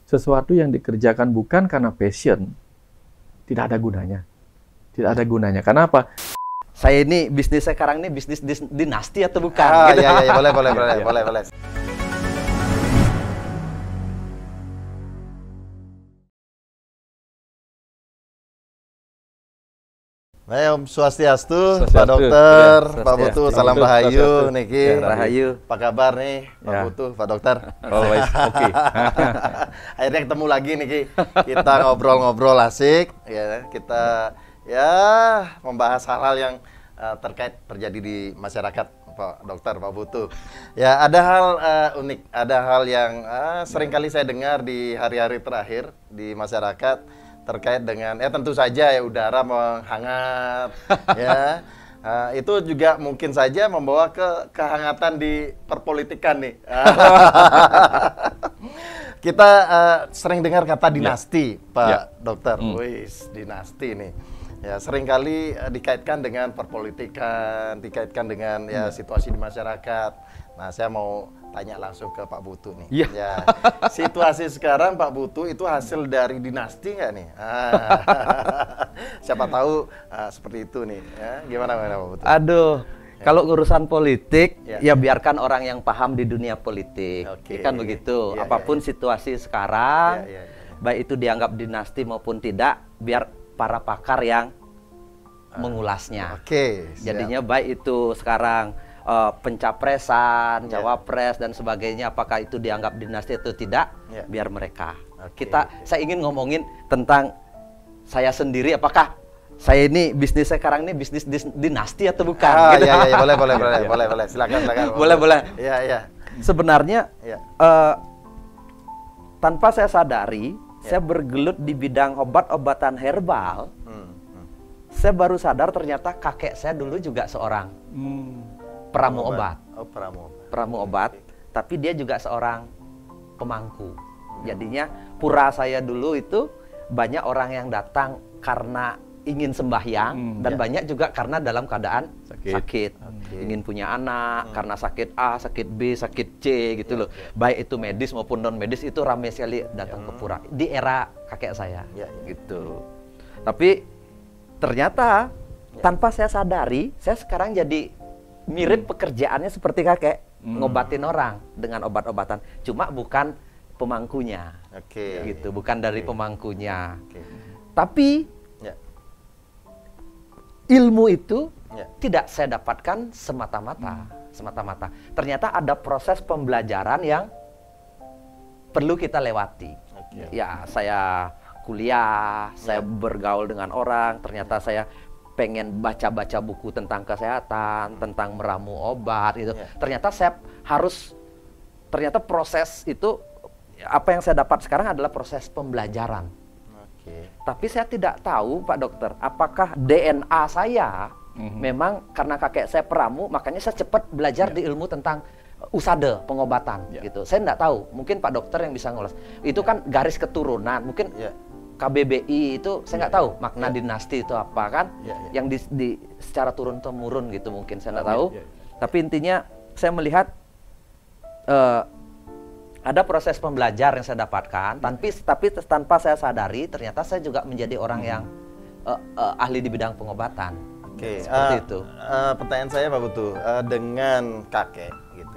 sesuatu yang dikerjakan bukan karena passion, tidak ada gunanya. Tidak ada gunanya. Karena apa? Saya ini bisnis sekarang ini bisnis dinasti atau bukan? Ah, gitu. iya, boleh. Om Swastiastu, Pak Dokter, ya, Pak Putu, salam rahayu, Niki. Rahayu. Apa kabar nih, Pak Ya. Putu, Pak Dokter? Always oke. Akhirnya ketemu lagi Niki. Kita ngobrol-ngobrol asik, ya. Kita membahas hal-hal yang terkait terjadi di masyarakat, Pak Dokter, Pak Putu. Ya, ada hal unik, ada hal yang sering kali saya dengar di hari-hari terakhir di masyarakat terkait dengan tentu saja ya udara menghangat ya. Itu juga mungkin saja membawa ke kehangatan di perpolitikan nih. Kita sering dengar kata dinasti, Pak Dokter. Wis, dinasti nih. Ya, seringkali dikaitkan dengan perpolitikan, dikaitkan dengan situasi di masyarakat. Nah, saya mau tanya langsung ke Pak Putu nih. Iya. Ya, situasi sekarang Pak Putu itu hasil dari dinasti nggak nih? Siapa tahu seperti itu nih. Ya, gimana Pak Putu? Aduh, kalau urusan politik, Ya. ya biarkan orang yang paham di dunia politik. Oke. Kan begitu. Ya, Apapun situasi sekarang, Ya. baik itu dianggap dinasti maupun tidak, biar para pakar yang mengulasnya. Oke. Siap. Jadinya baik itu sekarang pencapresan, cawapres dan sebagainya, apakah itu dianggap dinasti atau tidak, biar mereka. Oke. Saya ingin ngomongin tentang saya sendiri, apakah saya ini bisnis sekarang ini bisnis dinasti atau bukan? Gitu. Iya, boleh. Silakan. Boleh. Iya. Sebenarnya Iya. tanpa saya sadari, saya bergelut di bidang obat-obatan herbal. Saya baru sadar ternyata kakek saya dulu juga seorang peramu obat. Oh, peramu obat. Peramu obat, tapi dia juga seorang pemangku. Jadinya pura saya dulu itu banyak orang yang datang karena ingin sembahyang dan banyak juga karena dalam keadaan sakit. Ingin punya anak karena sakit A, sakit B, sakit C gitu loh. Baik itu medis maupun non medis itu ramai sekali datang ke pura di era kakek saya. Gitu. Tapi ternyata tanpa saya sadari, saya sekarang jadi mirip pekerjaannya seperti kakek, ngobatin orang dengan obat-obatan. Cuma bukan pemangkunya. Gitu, bukan dari pemangkunya. Tapi ilmu itu tidak saya dapatkan semata-mata. Ternyata ada proses pembelajaran yang perlu kita lewati. Ya, saya kuliah, saya bergaul dengan orang, ternyata saya pengen baca-baca buku tentang kesehatan, tentang meramu obat gitu. Ternyata proses itu, apa yang saya dapat sekarang adalah proses pembelajaran. Tapi saya tidak tahu, Pak Dokter, apakah DNA saya memang karena kakek saya peramu, makanya saya cepat belajar di ilmu tentang usade pengobatan gitu. Saya tidak tahu, mungkin Pak Dokter yang bisa ngulas. Itu kan garis keturunan, mungkin KBBI itu saya nggak tahu makna dinasti itu apa kan, yang di secara turun temurun gitu mungkin saya nggak tahu. Tapi intinya saya melihat ada proses pembelajar yang saya dapatkan, tapi tanpa saya sadari ternyata saya juga menjadi orang yang ahli di bidang pengobatan. Seperti itu. Pertanyaan saya Pak Putu, dengan kakek gitu,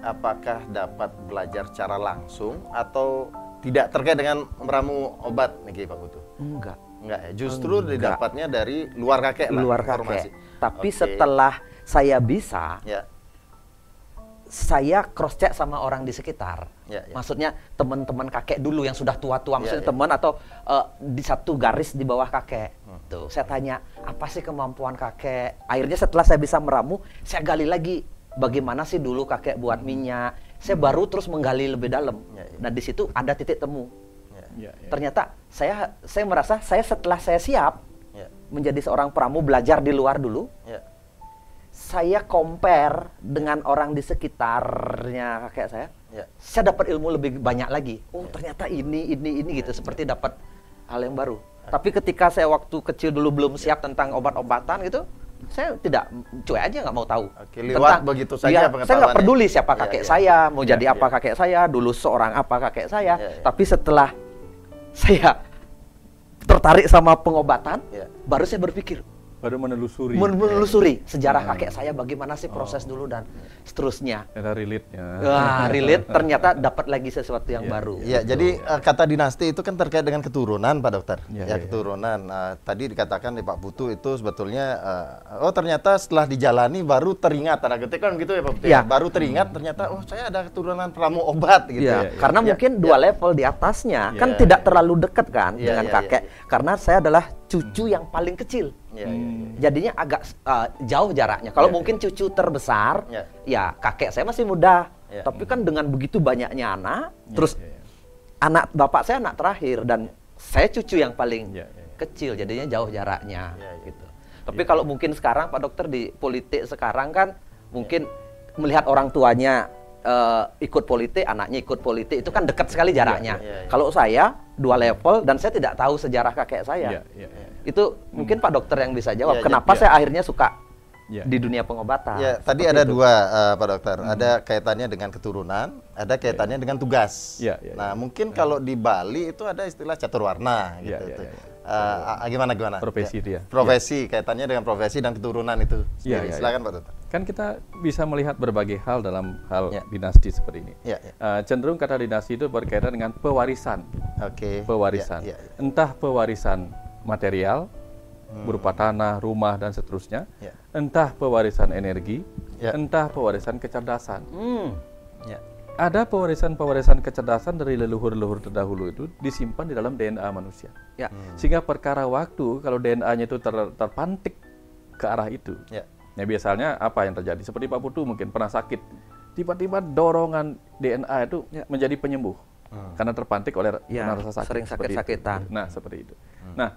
apakah dapat belajar secara langsung atau tidak terkait dengan meramu obat nih Pak Putu? Enggak ya. Justru didapatnya dari luar kakek lah. Luar kakek. Tapi setelah saya bisa, saya cross check sama orang di sekitar. Maksudnya teman-teman kakek dulu yang sudah tua-tua, maksudnya teman atau di satu garis di bawah kakek. Tuh, saya tanya, apa sih kemampuan kakek? Akhirnya setelah saya bisa meramu, saya gali lagi bagaimana sih dulu kakek buat minyak. Saya baru terus menggali lebih dalam. Nah, di situ ada titik temu. Ternyata saya merasa setelah saya siap menjadi seorang peramu, belajar di luar dulu. Saya compare dengan orang di sekitarnya kakek saya. Saya dapat ilmu lebih banyak lagi. Oh, ternyata ini gitu, seperti dapat hal yang baru. Tapi ketika saya waktu kecil dulu belum siap tentang obat-obatan gitu, Saya tidak cuek aja, nggak mau tahu. Oke, lewat begitu saja pengetahuannya. Saya nggak peduli siapa kakek saya, mau jadi apa iya. kakek saya, dulu seorang apa kakek saya. Iya. Tapi setelah saya tertarik sama pengobatan, Iya. baru saya berpikir, Baru menelusuri. menelusuri sejarah kakek saya, bagaimana sih proses dulu dan seterusnya. Ada relate-nya. Wah, relate, ternyata dapat lagi sesuatu yang Iya, baru. Ya, jadi kata dinasti itu kan terkait dengan keturunan, Pak Dokter. Ya, keturunan. Tadi dikatakan di Pak Putu itu sebetulnya, oh ternyata setelah dijalani baru teringat. Tanda kutip kan gitu ya Pak Putu. Ya. Baru teringat ternyata, oh saya ada keturunan pramu obat gitu. Iya, ya. karena Ya, mungkin ya. dua level di atasnya Ya, kan tidak terlalu dekat kan Ya, dengan ya, kakek. Karena saya adalah cucu yang paling kecil. Ya, Jadinya agak jauh jaraknya. Kalau Ya, mungkin cucu terbesar, Ya. ya kakek saya masih muda. Ya. Tapi kan dengan begitu banyaknya anak, terus ya. anak bapak saya anak terakhir dan saya cucu yang paling Ya, ya. kecil. Jadinya jauh jaraknya. Ya, ya. Gitu. Tapi kalau mungkin sekarang Pak Dokter di politik sekarang kan mungkin melihat orang tuanya ikut politik, anaknya ikut politik, itu kan dekat sekali jaraknya. Ya, ya, ya. Kalau saya dua level dan saya tidak tahu sejarah kakek saya. Iya, iya. Itu mungkin Pak Dokter yang bisa jawab. Ya, Kenapa ya. saya akhirnya suka Ya. di dunia pengobatan? Ya, tadi Seperti ada itu. dua Pak Dokter. Ada kaitannya dengan keturunan, ada kaitannya dengan tugas. Ya, ya, Nah, ya. mungkin kalau di Bali itu ada istilah catur warna gitu. Ya, ya, itu. ya. Gimana? Profesi itu ya. Profesi, kaitannya dengan profesi dan keturunan itu. Ya, sendiri. ya, ya. Silakan Pak Dokter. Kan kita bisa melihat berbagai hal dalam hal Ya. dinasti seperti ini. Ya, ya. Cenderung kata dinasti itu berkaitan dengan pewarisan. Oke. Pewarisan. Ya, ya, ya. Entah pewarisan material, berupa tanah, rumah, dan seterusnya. Ya. Entah pewarisan energi, Ya. entah pewarisan kecerdasan. Ya. Ada pewarisan-pewarisan kecerdasan dari leluhur-leluhur terdahulu itu disimpan di dalam DNA manusia. Ya. Sehingga perkara waktu, kalau DNA-nya itu terpantik ke arah itu, Ya. ya biasanya apa yang terjadi? Seperti Pak Putu mungkin pernah sakit, tiba-tiba dorongan DNA itu Ya. menjadi penyembuh karena terpantik oleh Ya, rasa sakit. sering seperti itu. sakit-sakitan. Nah, seperti itu. Nah,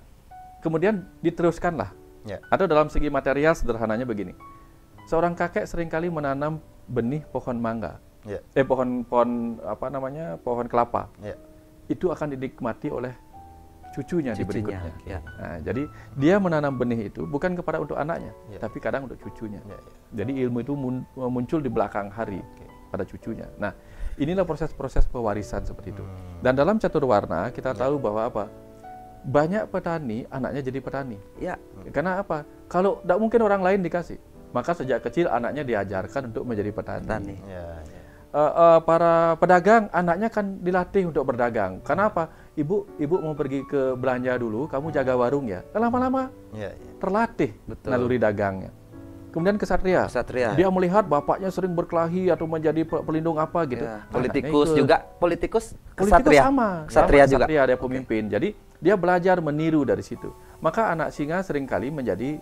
kemudian diteruskanlah. Ya. Atau dalam segi material sederhananya begini. Seorang kakek seringkali menanam benih pohon mangga. Ya. Pohon pohon kelapa. Ya. Itu akan dinikmati oleh cucunya di Cucunya, berikutnya. ya. Nah, jadi dia menanam benih itu bukan kepada untuk anaknya, Ya. tapi kadang untuk cucunya. Ya, ya. Jadi ilmu itu muncul di belakang hari pada cucunya. Nah, inilah proses-proses pewarisan seperti itu. Dan dalam catur warna kita tahu bahwa apa? Banyak petani anaknya jadi petani. Ya. Karena apa? Kalau tidak mungkin orang lain dikasih, maka sejak kecil anaknya diajarkan untuk menjadi petani. Petani. Ya, ya. Para pedagang anaknya kan dilatih untuk berdagang. Karena apa? Ibu mau pergi ke belanja dulu, kamu jaga warung ya. Lama-lama Ya, ya. terlatih Betul. naluri dagangnya. Kemudian kesatria. Kesatria. Dia melihat bapaknya sering berkelahi atau menjadi pelindung apa gitu. Ya, Anaknya politikus ikut. juga, politikus Politikus kesatria. sama. Kesatria Sama, juga. Kesatria dia pemimpin. Jadi dia belajar meniru dari situ. Maka anak singa seringkali menjadi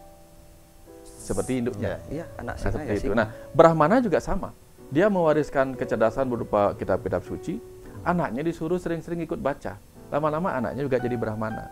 seperti induknya. Iya, anak Nah, singa seperti ya itu. singa. Nah, Brahmana juga sama. Dia mewariskan kecerdasan berupa kitab-kitab suci. Anaknya disuruh sering-sering ikut baca. Lama-lama anaknya juga jadi Brahmana.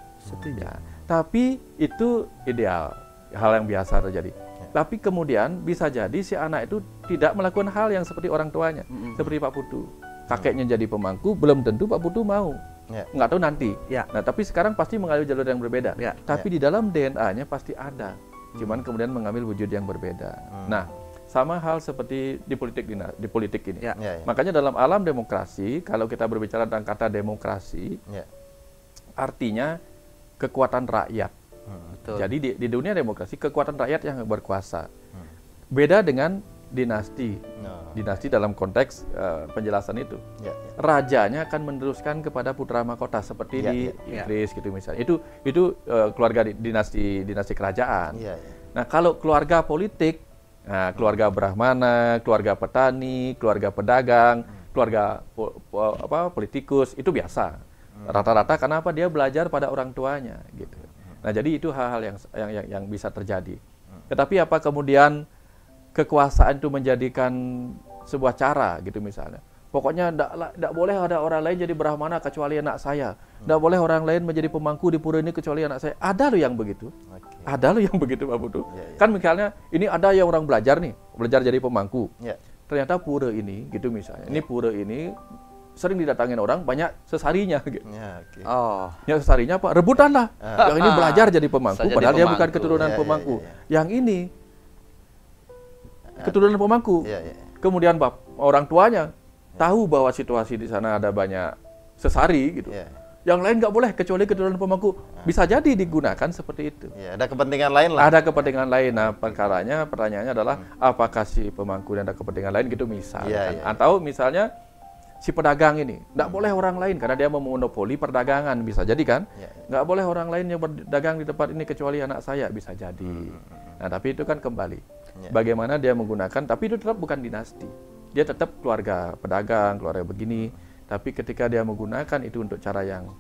Ya. Tapi itu ideal, hal yang biasa terjadi. Tapi kemudian bisa jadi si anak itu tidak melakukan hal yang seperti orang tuanya. Seperti Pak Putu. Kakeknya jadi pemangku, belum tentu Pak Putu mau. Ya. Nggak tahu nanti. Ya. Nah, tapi sekarang pasti mengambil jalur yang berbeda. Ya. Tapi di dalam DNA-nya pasti ada. Cuman kemudian mengambil wujud yang berbeda. Nah, sama hal seperti di politik ini. Ya. Ya, ya. Makanya dalam alam demokrasi, kalau kita berbicara tentang kata demokrasi, Ya. artinya kekuatan rakyat. Betul. Jadi di dunia demokrasi kekuatan rakyat yang berkuasa. Beda dengan dinasti. No. Dinasti dalam konteks penjelasan itu. Ya, ya. Rajanya akan meneruskan kepada putra mahkota seperti Ya, di ya. Inggris gitu misalnya. Itu keluarga dinasti kerajaan. Ya, ya. Nah, kalau keluarga politik, nah, keluarga Brahmana, keluarga petani, keluarga pedagang, keluarga politikus itu biasa. Rata-rata karena apa? Dia belajar pada orang tuanya gitu. Nah, jadi itu hal-hal yang bisa terjadi. Tetapi apa kemudian kekuasaan itu menjadikan sebuah cara gitu misalnya. Pokoknya tidak boleh ada orang lain jadi Brahmana kecuali anak saya. Tidak boleh orang lain menjadi pemangku di pura ini kecuali anak saya. Ada loh yang begitu. Oke. Ada loh yang begitu Pak Putu. Ya, ya. Kan misalnya ini ada yang orang belajar nih, belajar jadi pemangku. Ya. Ternyata pura ini gitu misalnya. Ini pura ini sering didatangin orang banyak sesarinya gitu. Ya, oke. Oh, Ya sesarinya apa? Rebutan lah. Yang ini belajar jadi pemangku Saya jadi padahal dia bukan pemangku. keturunan Ya, ya, pemangku. ya, ya. Yang ini keturunan pemangku. Iya, iya. Kemudian orang tuanya tahu bahwa situasi di sana ada banyak sesari gitu. Iya. Yang lain nggak boleh kecuali keturunan pemangku. Bisa jadi digunakan seperti itu. Ya, ada kepentingan lain lah. Ada kepentingan lain. Nah, pertanyaannya adalah apakah si pemangku dan ada kepentingan lain gitu misalnya. Iya, Kan? iya. Atau misalnya si pedagang ini nggak boleh orang lain karena dia memonopoli perdagangan, bisa jadi kan? Iya, Nggak boleh orang lain yang berdagang di tempat ini kecuali anak saya, bisa jadi. Nah, tapi itu kan kembali Iya. bagaimana dia menggunakan, tapi itu tetap bukan dinasti. Dia tetap keluarga pedagang, keluarga begini. Tapi ketika dia menggunakan itu untuk cara yang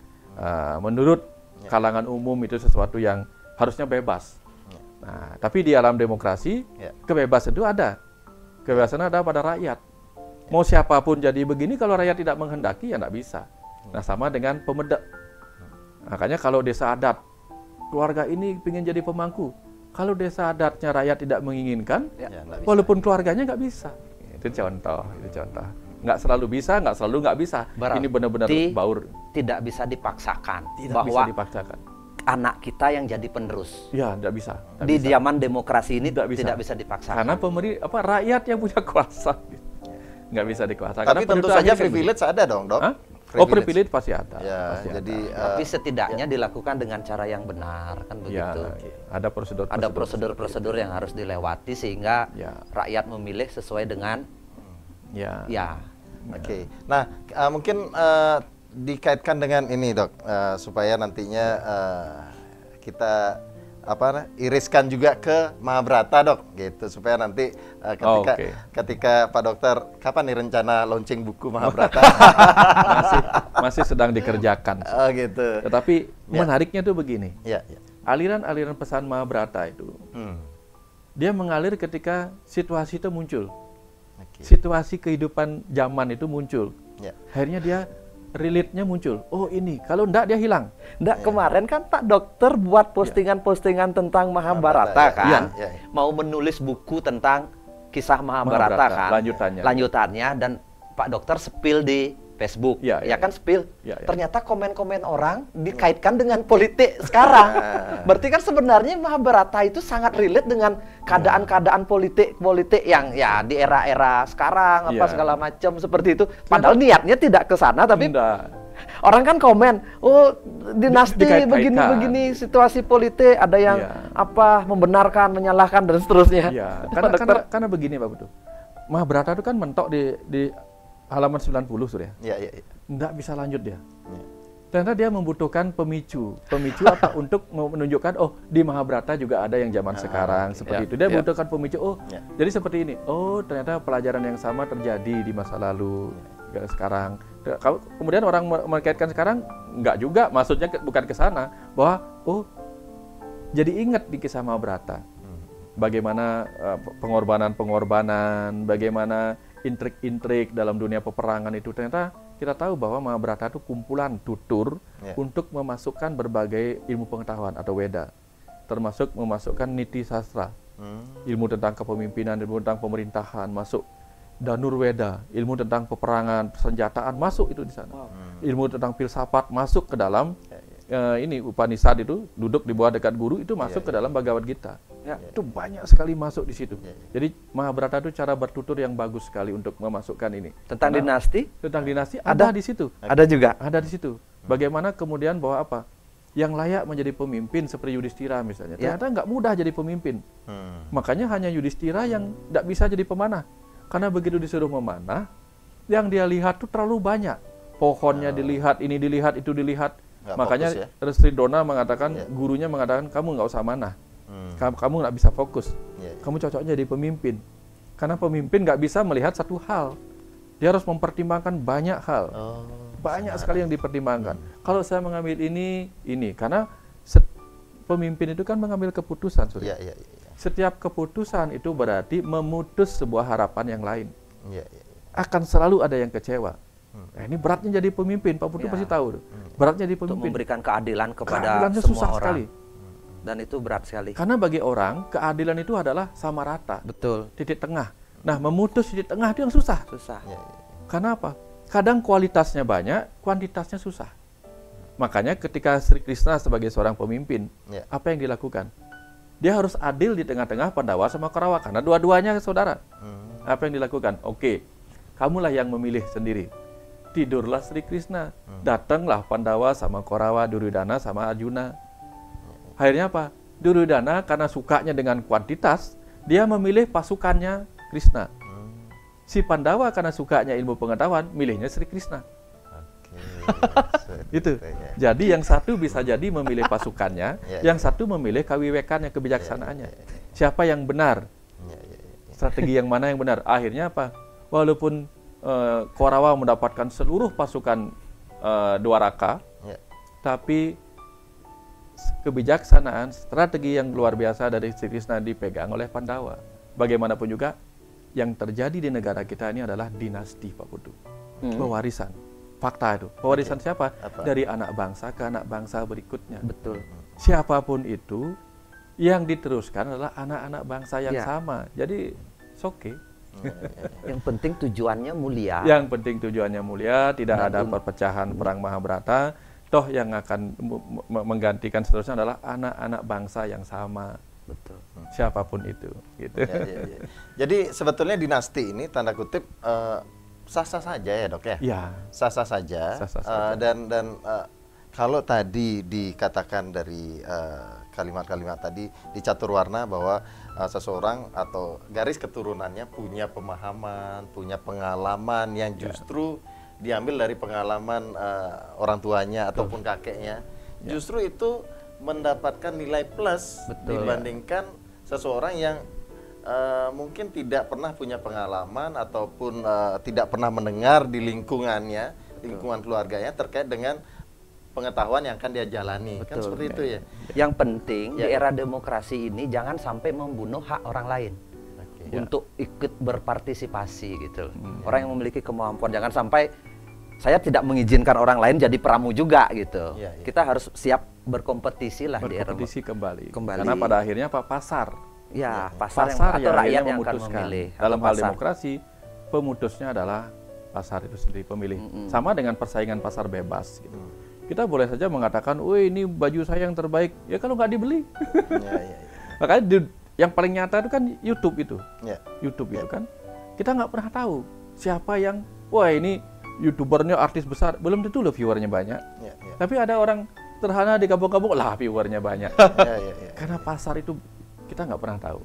menurut kalangan umum itu sesuatu yang harusnya bebas. Nah, tapi di alam demokrasi kebebasan itu ada. Kebebasan ada pada rakyat. Mau siapapun jadi begini, kalau rakyat tidak menghendaki ya tidak bisa. Nah, sama dengan pemedek. Makanya kalau desa adat, keluarga ini ingin jadi pemangku. Kalau desa adatnya rakyat tidak menginginkan, nggak bisa. walaupun keluarganya nggak bisa. Itu contoh. Nggak selalu bisa, nggak selalu nggak bisa. Berarti Ini benar-benar baur. tidak bisa dipaksakan Tidak bahwa bisa dipaksakan. anak kita yang jadi penerus. Ya, tidak bisa. Nggak Di bisa. zaman demokrasi ini Tidak bisa. tidak bisa dipaksakan. Karena rakyat yang punya kuasa. Nggak bisa dikuasakan. Tapi Karena tentu pada saja akhirnya privilege ada dong, Dok. Hah? Oh, privilege pasti ada. Ya, pasti jadi Tapi setidaknya dilakukan dengan cara yang benar, kan ya, begitu. ada prosedur. Ada prosedur-prosedur yang harus dilewati sehingga Ya. rakyat memilih sesuai dengan Ya. Oke. Nah, mungkin dikaitkan dengan ini, Dok, supaya nantinya kita iriskan juga ke Mahabharata, Dok, gitu, supaya nanti ketika Pak Dokter kapan nih rencana launching buku Mahabharata? masih sedang dikerjakan. Oh, gitu. Tetapi menariknya tuh begini. Ya, ya. Aliran-aliran pesan Mahabharata itu dia mengalir ketika situasi itu muncul. Oke. Situasi kehidupan zaman itu muncul. Ya. Akhirnya dia relate-nya muncul. Oh, ini. Kalau enggak dia hilang. Nggak, kemarin kan Pak Dokter buat postingan-postingan tentang Mahabharata Mahabharata, kan. ya. Mau menulis buku tentang kisah Mahabharata kan. Lanjutannya dan Pak Dokter spill di Facebook. Ya, kan spill. Ya. Ternyata komen-komen orang dikaitkan dengan politik sekarang. Berarti kan sebenarnya Mahabharata itu sangat relate dengan keadaan-keadaan politik yang ya di era-era sekarang segala macam seperti itu. Padahal niatnya tidak ke sana tapi orang kan komen, oh dinasti begini-begini, situasi politik, ada yang membenarkan, menyalahkan dan seterusnya. Iya, karena begini Pak Putu. Mahabharata itu kan mentok di halaman 90 Surya. Iya. Nggak bisa lanjut dia. Ternyata dia membutuhkan pemicu. Pemicu apa? Untuk menunjukkan, oh di Mahabharata juga ada yang zaman sekarang, seperti itu. Dia membutuhkan pemicu, jadi seperti ini. Oh ternyata pelajaran yang sama terjadi di masa lalu, sekarang. Kemudian orang mengkaitkan sekarang, nggak juga, maksudnya bukan ke sana. Bahwa, oh jadi ingat di kisah Mahabharata. Bagaimana pengorbanan, bagaimana intrik-intrik dalam dunia peperangan itu. Ternyata kita tahu bahwa Mahabharata itu kumpulan tutur untuk memasukkan berbagai ilmu pengetahuan atau Weda, termasuk memasukkan niti sastra, ilmu tentang kepemimpinan, ilmu tentang pemerintahan, masuk Danurweda, ilmu tentang peperangan, persenjataan, masuk itu di sana. Ilmu tentang filsafat masuk ke dalam ini Upanishad itu, duduk di bawah dekat guru itu masuk ke dalam Bhagavad Gita. Itu banyak sekali masuk di situ. Jadi Mahabharata itu cara bertutur yang bagus sekali untuk memasukkan ini. Tentang dinasti? Tentang dinasti ada di situ. Ada juga. Ada di situ. Bagaimana kemudian bahwa apa? Yang layak menjadi pemimpin seperti Yudhistira misalnya. Ternyata nggak mudah jadi pemimpin. Makanya hanya Yudhistira yang nggak bisa jadi pemanah. Karena begitu disuruh memanah, yang dia lihat tuh terlalu banyak. Pohonnya dilihat, ini dilihat, itu dilihat. Nggak makanya fokus, Sri Dona mengatakan, gurunya mengatakan, kamu nggak usah manah. Kamu nggak bisa fokus. Kamu cocoknya jadi pemimpin. Karena pemimpin nggak bisa melihat satu hal. Dia harus mempertimbangkan banyak hal. Banyak sekali yang dipertimbangkan. Kalau saya mengambil ini. Karena pemimpin itu kan mengambil keputusan. Setiap keputusan itu berarti memutus sebuah harapan yang lain. Akan selalu ada yang kecewa. Nah, ini beratnya jadi pemimpin. Pak Putu pasti tahu. Beratnya jadi pemimpin. Untuk memberikan keadilan kepada keadilannya semua susah orang. Sekali. Dan itu berat sekali. Karena bagi orang, keadilan itu adalah sama rata. Betul. Titik tengah. Nah, memutus titik tengah itu yang susah. Karena apa? Kadang kualitasnya banyak, kuantitasnya susah. Makanya ketika Sri Krishna sebagai seorang pemimpin, apa yang dilakukan? Dia harus adil di tengah-tengah Pandawa sama Korawa karena dua-duanya saudara. Apa yang dilakukan? Oke, kamulah yang memilih sendiri. Tidurlah Sri Krishna. Datanglah Pandawa sama Korawa, Duryodhana sama Arjuna. Akhirnya apa? Duryodhana karena sukanya dengan kuantitas, dia memilih pasukannya Krishna. Si Pandawa karena sukanya ilmu pengetahuan, milihnya Sri Krishna. Itu. Jadi yang satu bisa jadi memilih pasukannya, yang satu memilih kawiwekannya, kebijaksanaannya. Siapa yang benar? Strategi yang mana yang benar? Akhirnya apa? Walaupun Korawa mendapatkan seluruh pasukan Dwaraka, tapi kebijaksanaan, strategi yang luar biasa dari Sri Krishna dipegang oleh Pandawa. Bagaimanapun juga, yang terjadi di negara kita ini adalah dinasti, Pak Putu. Pewarisan. Fakta itu. Pewarisan siapa? Dari anak bangsa ke anak bangsa berikutnya. Betul. Siapapun itu, yang diteruskan adalah anak-anak bangsa yang sama. Jadi, it's okay. Yang penting tujuannya mulia. Yang penting tujuannya mulia, tidak ada perpecahan perang Mahabharata. Toh yang akan menggantikan seterusnya adalah anak-anak bangsa yang sama. Betul. Siapapun itu. Gitu. Jadi sebetulnya dinasti ini tanda kutip sah-sah saja ya dok ya? Ya. Sah-sah saja. Dan kalau tadi dikatakan dari kalimat-kalimat tadi di catur warna bahwa seseorang atau garis keturunannya punya pemahaman, punya pengalaman yang justru diambil dari pengalaman orang tuanya ataupun kakeknya, justru itu mendapatkan nilai plus dibandingkan seseorang yang mungkin tidak pernah punya pengalaman ataupun tidak pernah mendengar di lingkungannya, lingkungan keluarganya terkait dengan pengetahuan yang akan dia jalani. Kan seperti itu ya. Yang penting di era demokrasi ini jangan sampai membunuh hak orang lain. Untuk ikut berpartisipasi gitu. Orang yang memiliki kemampuan, jangan sampai saya tidak mengizinkan orang lain jadi peramu juga gitu. Kita harus siap berkompetisi lah di era kembali. Karena pada akhirnya Pak pasar. Ya, pasar yang rakyat yang akan memilih. Dalam hal demokrasi, pemutusnya adalah pasar itu sendiri, pemilih. Sama dengan persaingan pasar bebas gitu. Kita boleh saja mengatakan, "Wih, ini baju saya yang terbaik." Ya kalau nggak dibeli. Makanya yang paling nyata itu kan YouTube itu. YouTube itu kan kita nggak pernah tahu siapa yang, wah ini YouTubernya artis besar, belum tentu loh viewernya banyak. Tapi ada orang sederhana di kampung-kampung lah viewernya banyak. Karena pasar itu kita nggak pernah tahu.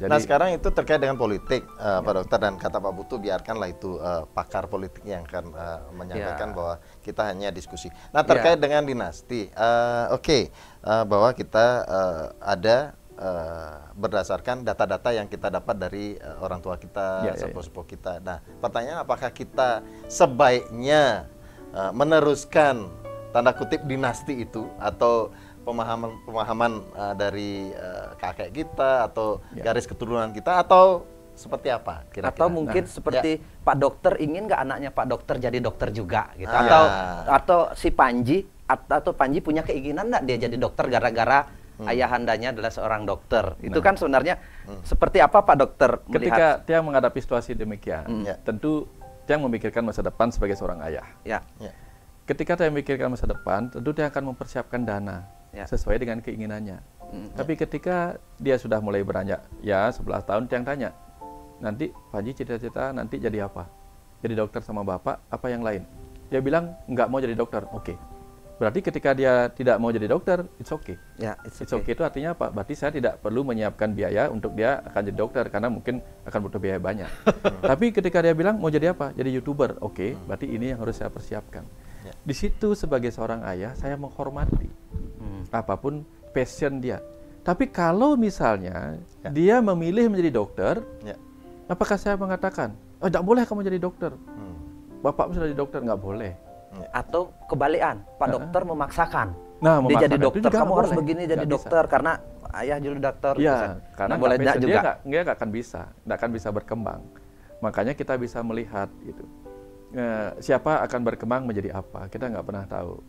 Nah sekarang itu terkait dengan politik, Pak Dokter, dan kata Pak Putu biarkanlah itu pakar politik yang akan menyampaikan bahwa kita hanya diskusi. Nah terkait dengan dinasti, bahwa kita ada berdasarkan data-data yang kita dapat dari orang tua kita, sepupu-sepupu kita. Nah, pertanyaan apakah kita sebaiknya meneruskan tanda kutip dinasti itu atau pemahaman dari kakek kita atau garis keturunan kita, atau seperti apa kira-kira? Atau mungkin seperti Pak Dokter, ingin nggak anaknya Pak Dokter jadi dokter juga gitu. Atau si Panji atau Panji punya keinginan nggak dia jadi dokter gara-gara ayahandanya adalah seorang dokter. Itu kan sebenarnya seperti apa Pak Dokter melihat? Ketika Tiang menghadapi situasi demikian, tentu Tiang memikirkan masa depan sebagai seorang ayah. Ketika Tiang memikirkan masa depan, tentu Tiang akan mempersiapkan dana sesuai dengan keinginannya. Tapi ketika dia sudah mulai beranjak, 11 tahun, Tiang tanya, nanti Panji cita-cita nanti jadi apa? Jadi dokter sama bapak, apa yang lain? Dia bilang nggak mau jadi dokter. Oke. Berarti ketika dia tidak mau jadi dokter, it's okay. It's okay itu artinya apa? Berarti saya tidak perlu menyiapkan biaya untuk dia akan jadi dokter karena mungkin akan butuh biaya banyak. Tapi ketika dia bilang mau jadi apa? Jadi YouTuber. Oke, berarti ini yang harus saya persiapkan. Di situ sebagai seorang ayah saya menghormati apapun passion dia. Tapi kalau misalnya dia memilih menjadi dokter, apakah saya mengatakan, "Oh, tidak boleh kamu jadi dokter. Bapakmu sudah jadi dokter." Nggak boleh. Atau kebalikan, Pak Dokter memaksakan. Nah, dia jadi dokter, kamu harus boleh. begini jadi dokter karena ayah jadi dokter. Karena boleh juga. Dia nggak akan bisa berkembang. Makanya kita bisa melihat gitu. Siapa akan berkembang menjadi apa? Kita nggak pernah tahu.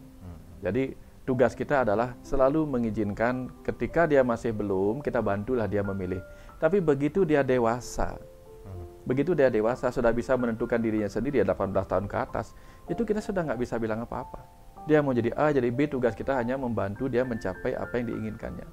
Jadi tugas kita adalah selalu mengizinkan ketika dia masih belum, kita bantulah dia memilih. Tapi begitu dia dewasa, sudah bisa menentukan dirinya sendiri, 18 tahun ke atas, itu kita sudah nggak bisa bilang apa-apa. Dia mau jadi A, jadi B, tugas kita hanya membantu dia mencapai apa yang diinginkannya.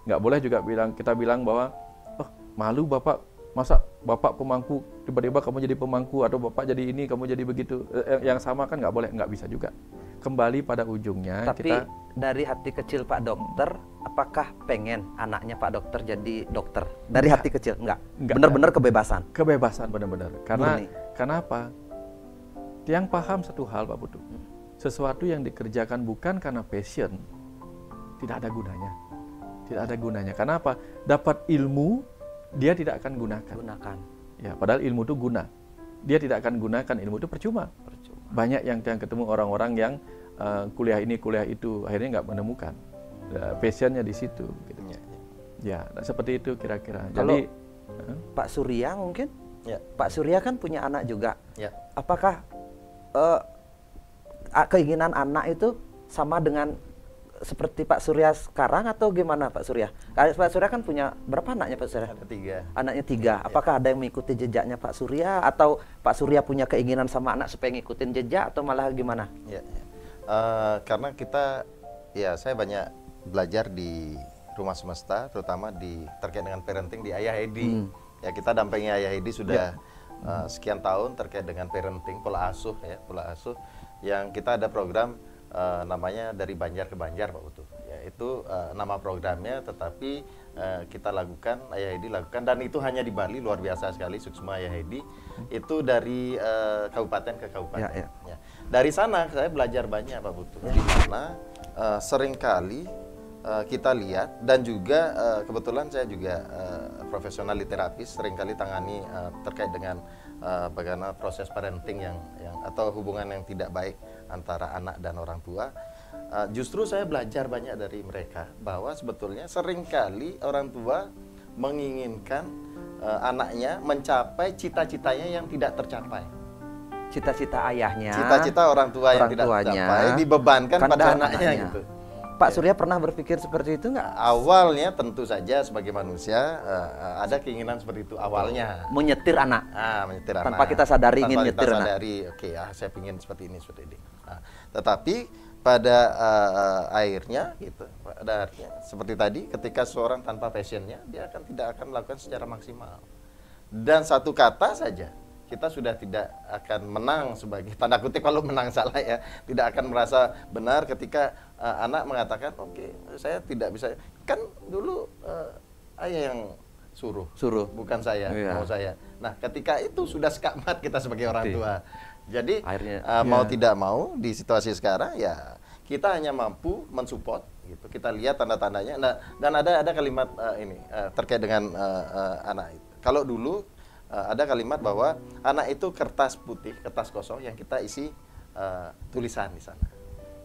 nggak boleh juga kita bilang bahwa oh, malu Bapak, masa Bapak pemangku tiba-tiba kamu jadi pemangku, atau Bapak jadi ini kamu jadi begitu. Yang sama kan nggak boleh, nggak bisa juga. Kembali pada ujungnya Tapi kita dari hati kecil Pak Dokter, apakah pengen anaknya Pak Dokter jadi dokter? Dari hati kecil? Enggak. Benar-benar kebebasan. kebebasan benar-benar. Karena Murni. kenapa? Yang paham satu hal Pak Putu, sesuatu yang dikerjakan bukan karena passion, tidak ada gunanya. Tidak ada gunanya. Kenapa? Dapat ilmu, dia tidak akan gunakan. Ya, padahal ilmu itu guna. Dia tidak akan gunakan, ilmu itu percuma. Banyak yang ketemu orang-orang yang kuliah ini, kuliah itu, akhirnya nggak menemukan passionnya di situ. Gitu. Ya, seperti itu kira-kira. Jadi Pak Surya mungkin, Ya. Pak Surya kan punya anak juga. Ya. Apakah keinginan anak itu sama dengan seperti Pak Surya sekarang atau gimana Pak Surya? Pak Surya kan punya berapa anaknya Pak Surya? Ada 3. Anaknya 3. Apakah ada yang mengikuti jejaknya Pak Surya, atau Pak Surya punya keinginan sama anak supaya ngikutin jejak, atau malah gimana? Ya. Karena kita, ya saya banyak belajar di Rumah Semesta, terutama terkait dengan parenting di Ayah Edi. Ya, kita dampingi Ayah Edi sudah sekian tahun terkait dengan parenting, pola asuh ya, pola asuh. Yang kita ada program namanya Dari Banjar ke Banjar Pak Putu. Ya, itu nama programnya, tetapi kita lakukan, Ayah Edi lakukan, dan itu hanya di Bali, luar biasa sekali Suksma Ayah Edi. Itu dari kabupaten ke kabupaten. Ya. Dari sana saya belajar banyak Pak Putu. Di mana seringkali kita lihat, dan juga kebetulan saya juga profesional terapis, seringkali tangani terkait dengan bagaimana proses parenting yang atau hubungan yang tidak baik antara anak dan orang tua. Justru saya belajar banyak dari mereka bahwa sebetulnya seringkali orang tua menginginkan anaknya mencapai cita-citanya yang tidak tercapai. Cita-cita ayahnya, Cita-cita orang tua yang tidak tercapai dibebankan pada anaknya gitu. Pak Surya pernah berpikir seperti itu nggak? Awalnya tentu saja sebagai manusia ada keinginan seperti itu awalnya. Menyetir anak. Menyetir tanpa anak. kita sadari ingin Tanpa nyetir kita anak. sadari, oke ya, saya ingin seperti ini, seperti ini. Tetapi pada akhirnya gitu, pada akhirnya seperti tadi, ketika seorang tanpa passionnya, dia tidak akan melakukan secara maksimal. Dan satu kata saja, kita sudah tidak akan menang, sebagai tanda kutip kalau menang salah ya, tidak akan merasa benar ketika anak mengatakan oke, saya tidak bisa, kan dulu ayah yang suruh bukan saya, mau saya. Nah, ketika itu sudah skakmat kita sebagai orang tua. Jadi akhirnya, mau tidak mau di situasi sekarang ya kita hanya mampu mensupport gitu. Kita lihat tanda-tandanya. Nah, dan ada kalimat ini terkait dengan anak itu. Kalau dulu ada kalimat bahwa anak itu kertas putih, kertas kosong yang kita isi tulisan di sana.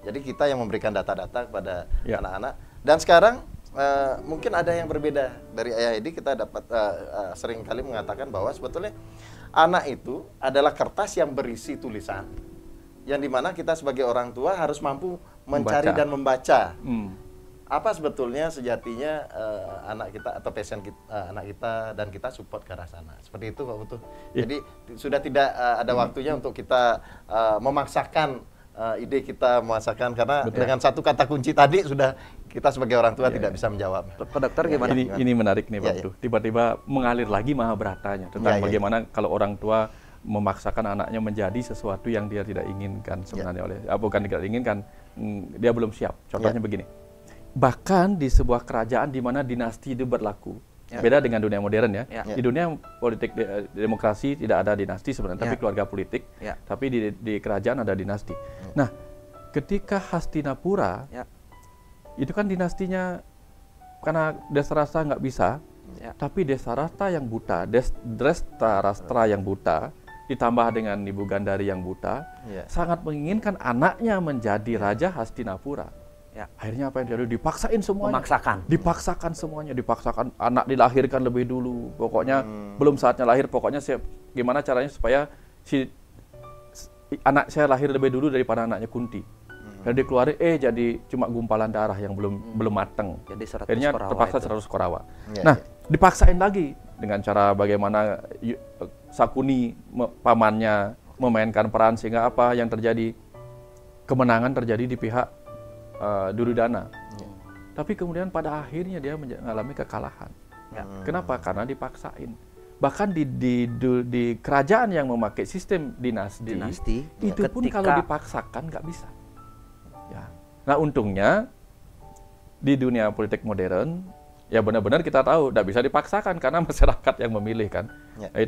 Jadi kita yang memberikan data-data kepada anak-anak. Dan sekarang mungkin ada yang berbeda dari Ayah Edi. Kita dapat sering kali mengatakan bahwa sebetulnya anak itu adalah kertas yang berisi tulisan, yang dimana kita sebagai orang tua harus mampu mencari dan membaca. Apa sebetulnya sejatinya anak kita atau passion kita, anak kita, dan kita support ke arah sana. Seperti itu Pak Putu. Jadi sudah tidak ada waktunya untuk kita memaksakan ide kita, memaksakan, karena dengan satu kata kunci tadi sudah kita sebagai orang tua tidak bisa menjawab. Pak Dokter gimana? Ini menarik nih Pak Putu. Tiba-tiba mengalir lagi Mahabharatanya tentang bagaimana kalau orang tua memaksakan anaknya menjadi sesuatu yang dia tidak inginkan sebenarnya bukan tidak inginkan, dia belum siap. Contohnya begini. Bahkan di sebuah kerajaan di mana dinasti itu berlaku. Beda dengan dunia modern ya. Di dunia politik demokrasi tidak ada dinasti sebenarnya, tapi keluarga politik. Tapi di kerajaan ada dinasti. Nah, ketika Hastinapura, itu kan dinastinya karena Desarastra nggak bisa, tapi Desarastra yang buta, Drestarastra yang buta, ditambah dengan Ibu Gandari yang buta, sangat menginginkan anaknya menjadi Raja Hastinapura. Akhirnya apa yang terjadi? Dipaksain semuanya. Dipaksakan semuanya. Dipaksakan anak dilahirkan lebih dulu. Pokoknya belum saatnya lahir. Pokoknya gimana caranya supaya anak saya lahir lebih dulu daripada anaknya Kunti. Dan dikeluarin jadi cuma gumpalan darah yang belum mateng. Jadi 100 akhirnya Korawa terpaksa itu. 100 Korawa. Nah, dipaksain lagi dengan cara bagaimana Sakuni pamannya memainkan peran, sehingga apa yang terjadi? Kemenangan terjadi di pihak Duryodhana. tapi kemudian pada akhirnya dia mengalami kekalahan. Ya. Kenapa? Karena dipaksain. Bahkan di kerajaan yang memakai sistem dinasti itu pun kalau dipaksakan nggak bisa. Ya. Nah untungnya di dunia politik modern ya benar-benar kita tahu tidak bisa dipaksakan karena masyarakat yang memilih kan. Ya. Nah,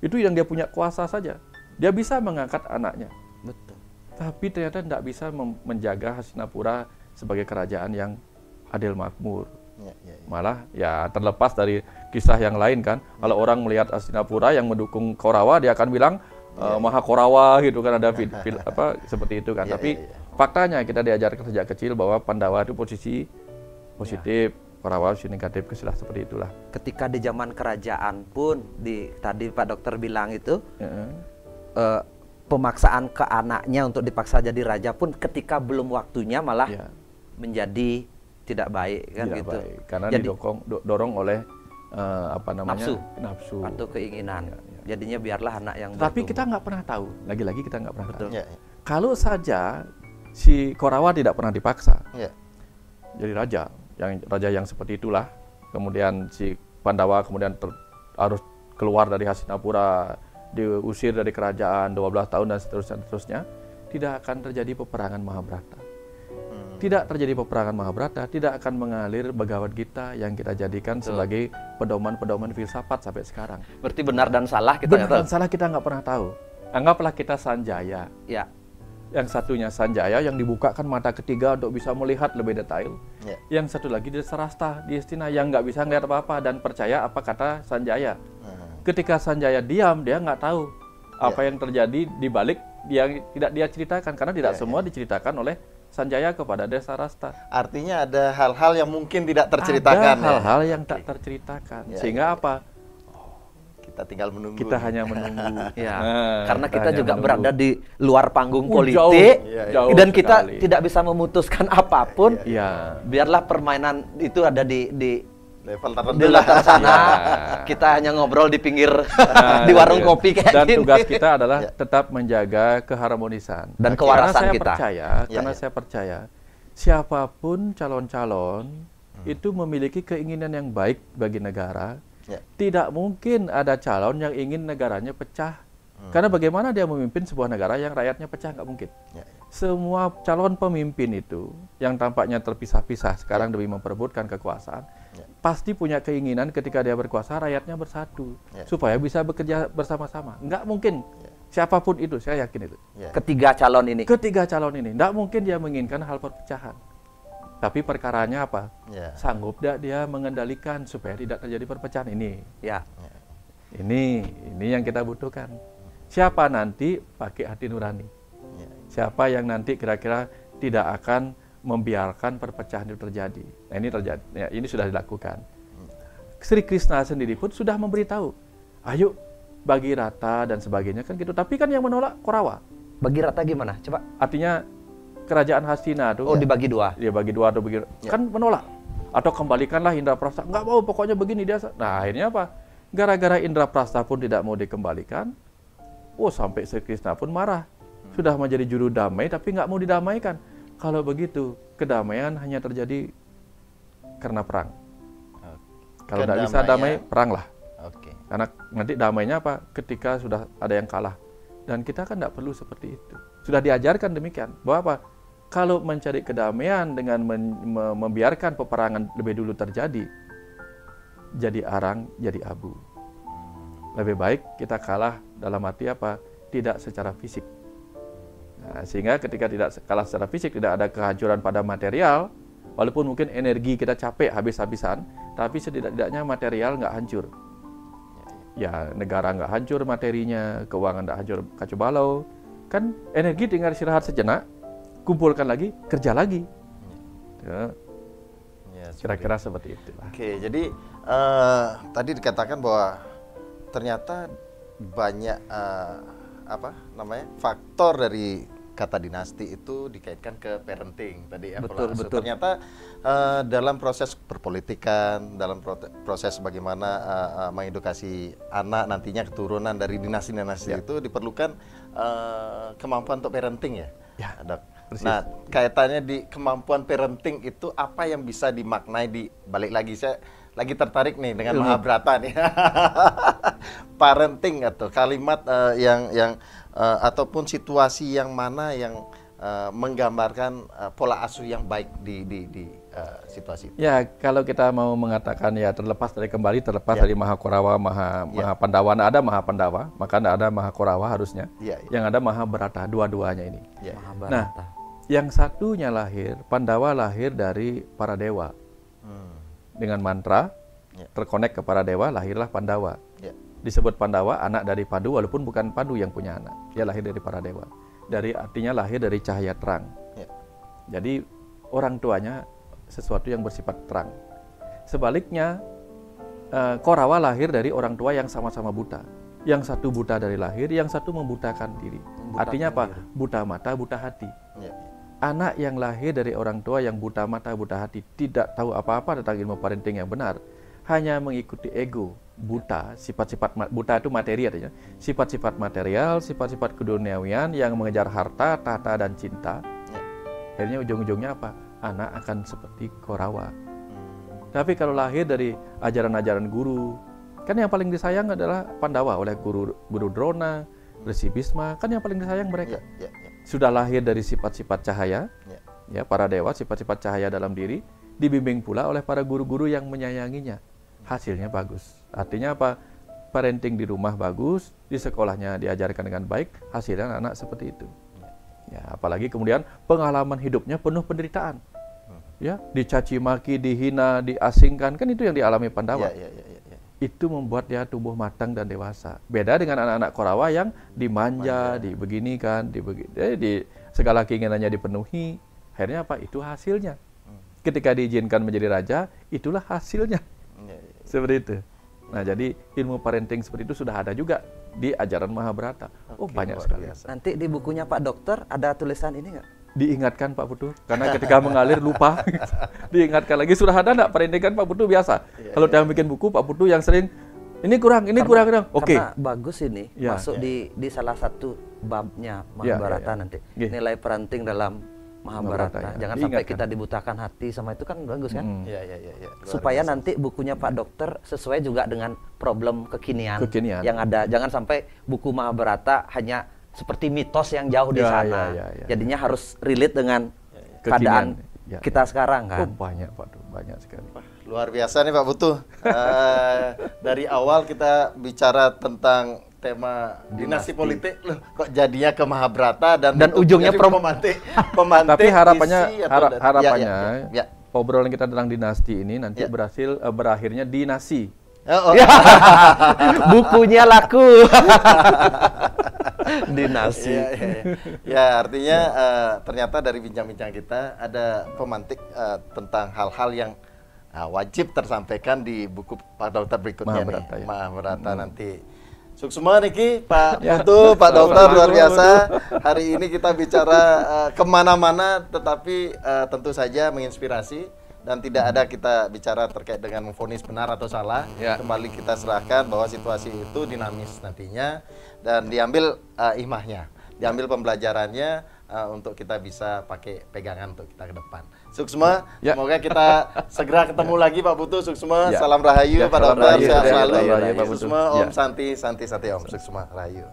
itu yang dia punya kuasa saja. Dia bisa mengangkat anaknya. Betul. Tapi ternyata tidak bisa menjaga Hastinapura sebagai kerajaan yang adil makmur. Malah ya terlepas dari kisah yang lain kan, kalau orang melihat Hastinapura yang mendukung Korawa dia akan bilang Maha Korawa gitu kan, ada seperti itu kan. Tapi faktanya kita diajarkan sejak kecil bahwa Pandawa itu posisi positif, Korawa posisi negatif, istilah seperti itulah. Ketika di zaman kerajaan pun tadi Pak Dokter bilang itu pemaksaan ke anaknya untuk dipaksa jadi raja pun ketika belum waktunya malah menjadi tidak baik kan tidak gitu. Baik. Karena didorong oleh nafsu atau keinginan. Jadinya biarlah anak yang tapi kita nggak pernah tahu. Lagi-lagi kita nggak pernah tahu. Kalau saja si Korawa tidak pernah dipaksa jadi raja yang seperti itulah. Kemudian si Pandawa kemudian harus keluar dari Hastinapura, diusir dari kerajaan 12 tahun dan seterusnya, tidak akan terjadi peperangan Mahabharata. Tidak terjadi peperangan Mahabharata, tidak akan mengalir Bhagavad Gita yang kita jadikan sebagai pedoman-pedoman filsafat sampai sekarang. Berarti benar dan salah kita benar dan salah kita nggak pernah tahu. Anggaplah kita Sanjaya. Ya. Yang satunya Sanjaya yang dibukakan mata ketiga untuk bisa melihat lebih detail. Yang satu lagi Desarasta di Hastina yang nggak bisa ngelihat apa-apa dan percaya apa kata Sanjaya. Ketika Sanjaya diam, dia nggak tahu apa yang terjadi di balik yang tidak dia ceritakan karena tidak semua diceritakan oleh Sanjaya kepada Desarasta. Artinya ada hal-hal yang mungkin tidak terceritakan. Ada hal-hal yang tak terceritakan. Sehingga apa? Kita tinggal menunggu. Kita hanya menunggu. Karena kita juga berada di luar panggung politik dan kita tidak bisa memutuskan apapun. Biarlah permainan itu ada di level di latar sana. Kita hanya ngobrol di pinggir di warung kopi kayak dan gini. tugas kita adalah tetap menjaga keharmonisan dan kewarasan kita. Karena saya percaya siapapun calon-calon itu memiliki keinginan yang baik bagi negara. Tidak mungkin ada calon yang ingin negaranya pecah. Karena bagaimana dia memimpin sebuah negara yang rakyatnya pecah, nggak mungkin. Semua calon pemimpin itu yang tampaknya terpisah-pisah sekarang demi memperebutkan kekuasaan, pasti punya keinginan ketika dia berkuasa rakyatnya bersatu supaya bisa bekerja bersama-sama. Nggak mungkin siapapun itu, saya yakin itu. Ketiga calon ini, nggak mungkin dia menginginkan hal perpecahan. Tapi perkaranya apa? Sanggup tidak dia mengendalikan supaya tidak terjadi perpecahan ini? Ini yang kita butuhkan. Siapa nanti pakai hati nurani? Siapa yang nanti kira-kira tidak akan membiarkan perpecahan itu terjadi? Nah ini terjadi. Ini sudah dilakukan. Sri Krishna sendiri pun sudah memberitahu, ayo bagi rata dan sebagainya kan gitu. Tapi kan yang menolak Korawa. Bagi rata gimana? Coba. Artinya kerajaan Hastina itu dibagi dua. Dia bagi dua atau begini. Kan menolak. Atau kembalikanlah Indraprastha. Nggak mau, pokoknya begini dia. Nah akhirnya apa? Gara-gara Indraprastha pun tidak mau dikembalikan. Sampai Sri Krishna pun marah. Sudah menjadi juru damai tapi nggak mau didamaikan. Kalau begitu, kedamaian hanya terjadi karena perang. Kalau tidak bisa damai, peranglah. Karena nanti damainya apa? Ketika sudah ada yang kalah. Dan kita kan tidak perlu seperti itu. Sudah diajarkan demikian. Bahwa apa? Kalau mencari kedamaian dengan membiarkan peperangan lebih dulu terjadi, jadi arang, jadi abu. Lebih baik kita kalah dalam arti apa? Tidak secara fisik. Nah, sehingga ketika tidak kalah secara fisik, tidak ada kehancuran pada material, walaupun mungkin energi kita capek habis-habisan, tapi setidak-tidaknya material nggak hancur. Ya, negara nggak hancur materinya, keuangan nggak hancur kacau balau. Kan energi tinggal istirahat sejenak, kumpulkan lagi, kerja lagi. Kira-kira seperti itu. Jadi tadi dikatakan bahwa ternyata banyak faktor dari kata dinasti itu dikaitkan ke parenting tadi ya. Betul. Ternyata dalam proses perpolitikan, dalam proses bagaimana mengedukasi anak nantinya keturunan dari dinasti-dinasti itu diperlukan kemampuan untuk parenting ya. Dok. Persis. Nah, kaitannya di kemampuan parenting itu apa yang bisa dimaknai di balik lagi saya lagi tertarik nih dengan Mahabharata nih. Parenting atau kalimat yang ataupun situasi yang mana yang menggambarkan pola asuh yang baik di situasi itu. Ya, kalau kita mau mengatakan ya terlepas dari Mahakorawa, Maha Pandawa, nah, ada Maha Pandawa, maka ada Mahakorawa harusnya. Yang ada Mahabharata, dua-duanya ini. Nah, yang satunya Pandawa lahir dari para dewa. Dengan mantra terkonek ke para dewa, lahirlah Pandawa. Disebut Pandawa, anak dari Padu, walaupun bukan Padu yang punya anak. Dia lahir dari para dewa. Artinya lahir dari cahaya terang. Jadi orang tuanya sesuatu yang bersifat terang. Sebaliknya, Korawa lahir dari orang tua yang sama-sama buta. Yang satu buta dari lahir, yang satu membutakan diri. Artinya apa? Buta mata, buta hati. Anak yang lahir dari orang tua yang buta mata, buta hati, tidak tahu apa-apa tentang ilmu parenting yang benar, hanya mengikuti ego, buta, sifat-sifat buta itu materi artinya, sifat-sifat material, sifat-sifat keduniawian yang mengejar harta, tahta dan cinta. Akhirnya ujung-ujungnya apa? Anak akan seperti Korawa. Tapi kalau lahir dari ajaran-ajaran guru, kan yang paling disayang adalah Pandawa oleh guru Drona, Resi Bhisma, kan yang paling disayang mereka. Sudah lahir dari sifat-sifat cahaya, ya para dewa, sifat-sifat cahaya dalam diri, dibimbing pula oleh para guru-guru yang menyayanginya. Hasilnya bagus. Artinya apa? Parenting di rumah bagus, di sekolahnya diajarkan dengan baik, hasilnya anak seperti itu. Ya, apalagi kemudian pengalaman hidupnya penuh penderitaan. Ya, dicaci maki, dihina, diasingkan, kan itu yang dialami Pandawa. Itu membuat dia tumbuh matang dan dewasa. Beda dengan anak-anak Korawa yang dimanja, dibeginikan, di segala keinginannya dipenuhi. Akhirnya apa? Itu hasilnya. Ketika diizinkan menjadi raja, itulah hasilnya. Seperti itu. Nah, jadi ilmu parenting seperti itu sudah ada juga di ajaran Mahabharata. Banyak sekali. Nanti di bukunya Pak Dokter ada tulisan ini nggak? Diingatkan Pak Putu, karena ketika mengalir lupa. Diingatkan lagi, sudah ada nggak parenting Pak Putu biasa. Kalau dia bikin buku, Pak Putu yang sering, ini kurang. Oke. Karena bagus ini, masuk di salah satu babnya Mahabharata nanti. Nilai parenting dalam Mahabharata. Jangan sampai kita dibutakan hati sama itu, kan bagus kan? Supaya nanti bukunya Pak Dokter sesuai juga dengan problem kekinian yang ada. Jangan sampai buku Mahabharata hanya seperti mitos yang jauh di sana. Jadinya harus relate dengan keadaan kita sekarang kan. Banyak Pak, banyak sekali. Luar biasa nih Pak Putu. Dari awal kita bicara tentang tema dinasti politik, loh kok jadinya ke Mahabharata dan ujungnya pemantik. Tapi harapannya obrolan kita tentang dinasti ini nanti berakhirnya dinasti. Bukunya laku. Dinasti. Ya, artinya ternyata dari bincang-bincang kita ada pemantik tentang hal-hal yang wajib tersampaikan di buku Pak Dokter berikutnya nih. Mahabharata nanti. Suksma niki Pak Putu, Pak Dokter luar biasa. Hari ini kita bicara kemana-mana, tetapi tentu saja menginspirasi dan tidak ada kita bicara terkait dengan memvonis benar atau salah. Kembali kita serahkan bahwa situasi itu dinamis nantinya dan diambil hikmahnya, diambil pembelajarannya untuk kita bisa pakai pegangan untuk kita ke depan. Suksma, semoga kita segera ketemu lagi Pak Putu. Suksma, salam rahayu Pak Dokter, sehat selalu. Suksma, Om Santi Om Suksma rahayu.